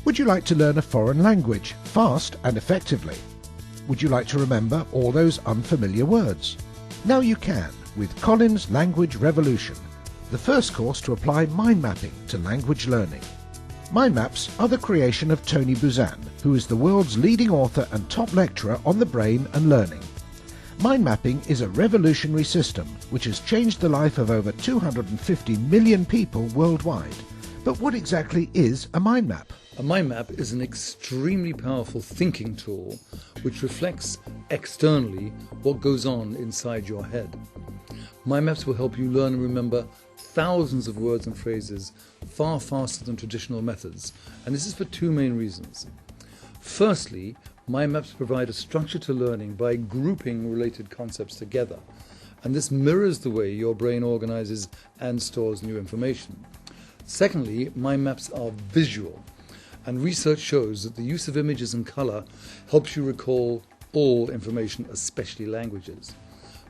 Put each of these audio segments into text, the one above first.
Would you like to learn a foreign language fast and effectively? Would you like to remember all those unfamiliar words? Now you can with Colin's Language Revolution, the first course to apply mind mapping to language learning. Mind maps are the creation of Tony Buzan, who is the world's leading author and top lecturer on the brain and learning. Mind mapping is a revolutionary system which has changed the life of over 250 million people worldwide. But what exactly is a mind map? A mind map is an extremely powerful thinking tool which reflects externally what goes on inside your head. Mind maps will help you learn and remember thousands of words and phrases far faster than traditional methods, and this is for two main reasons. Firstly, mind maps provide a structure to learning by grouping related concepts together, and this mirrors the way your brain organizes and stores new information. Secondly, mind maps are visual, and research shows that the use of images and color helps you recall all information, especially languages.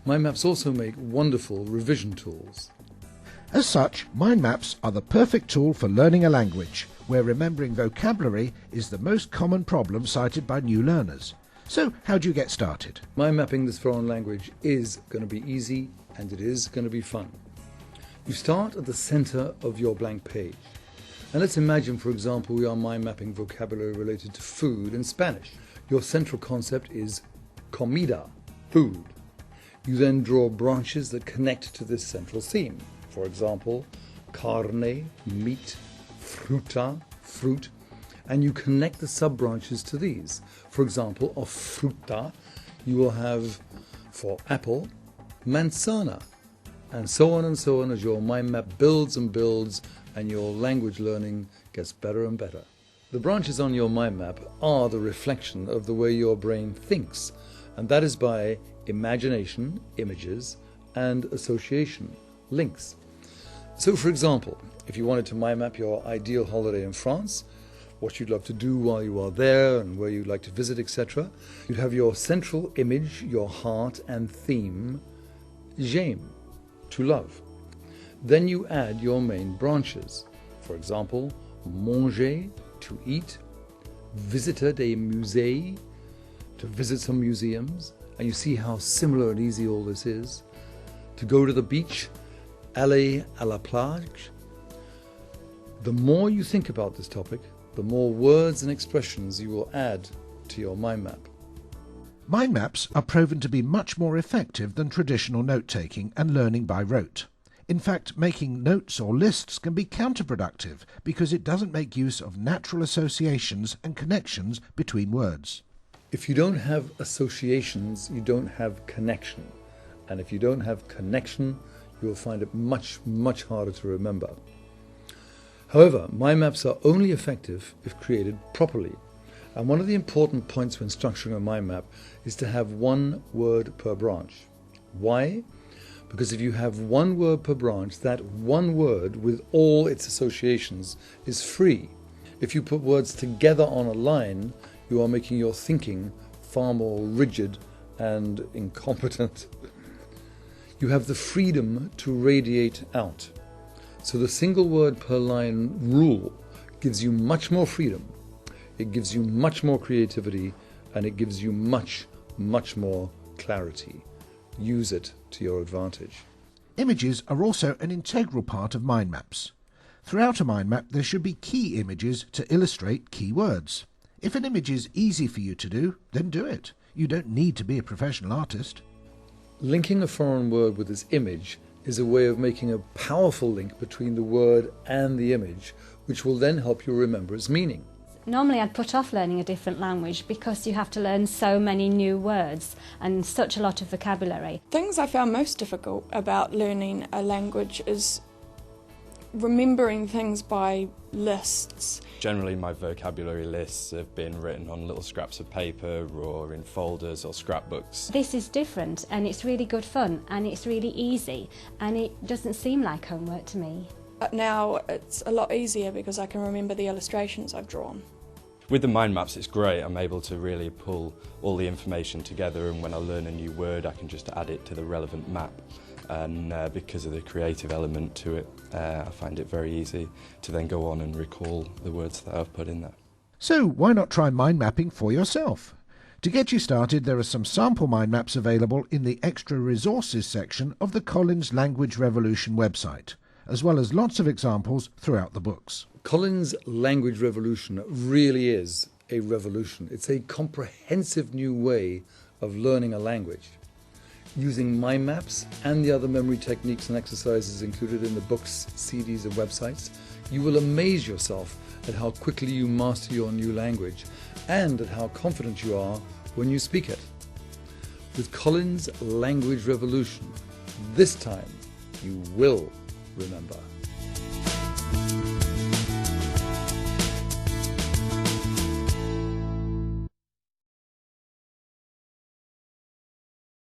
Mind maps also make wonderful revision tools. As such, mind maps are the perfect tool for learning a language, where remembering vocabulary is the most common problem cited by new learners. So, how do you get started? Mind mapping this foreign language is going to be easy and it is going to be fun. You start at the center of your blank page. And let's imagine, for example, we are mind mapping vocabulary related to food in Spanish. Your central concept is comida, food. You then draw branches that connect to this central theme. For example, carne, meat, fruta, fruit, and you connect the sub-branches to these. For example, of fruta, you will have, for apple, manzana, and so on as your mind map builds and builds and your language learning gets better and better. The branches on your mind map are the reflection of the way your brain thinks, and that is by imagination, images, and association, links. So, for example, if you wanted to mind map your ideal holiday in France, what you'd love to do while you are there and where you'd like to visit, etc., you'd have your central image, your heart and theme, j'aime, to love. Then you add your main branches. For example, manger, to eat, visiter des musées, to visit some museums, and you see how similar and easy all this is. To go to the beach, aller à la plage. The more you think about this topic, the more words and expressions you will add to your mind map. Mind maps are proven to be much more effective than traditional note-taking and learning by rote. In fact, making notes or lists can be counterproductive because it doesn't make use of natural associations and connections between words. If you don't have associations, you don't have connection. And if you don't have connection, you will find it much, much harder to remember. However, mind maps are only effective if created properly. And one of the important points when structuring a mind map is to have one word per branch. Why? Because if you have one word per branch, that one word with all its associations is free. If you put words together on a line, you are making your thinking far more rigid and incompetent. You have the freedom to radiate out. So the single word per line rule gives you much more freedom. It gives you much more creativity, and it gives you much, much more clarity. Use it to your advantage. Images are also an integral part of mind maps. Throughout a mind map, there should be key images to illustrate key words. If an image is easy for you to do, then do it. You don't need to be a professional artist. Linking a foreign word with its image is a way of making a powerful link between the word and the image, which will then help you remember its meaning. Normally I'd put off learning a different language because you have to learn so many new words and such a lot of vocabulary. Things I found most difficult about learning a language is remembering things by lists. Generally my vocabulary lists have been written on little scraps of paper or in folders or scrapbooks. This is different and it's really good fun and it's really easy and it doesn't seem like homework to me. But now it's a lot easier because I can remember the illustrations I've drawn. With the mind maps it's great, I'm able to really pull all the information together, and when I learn a new word I can just add it to the relevant map. And because of the creative element to it, I find it very easy to then go on and recall the words that I've put in there. So why not try mind mapping for yourself? To get you started, there are some sample mind maps available in the Extra Resources section of the Collins Language Revolution website, as well as lots of examples throughout the books. Collins Language Revolution really is a revolution. It's a comprehensive new way of learning a language. Using mind maps and the other memory techniques and exercises included in the books, CDs and websites, you will amaze yourself at how quickly you master your new language and at how confident you are when you speak it. With Collins Language Revolution, this time you will remember.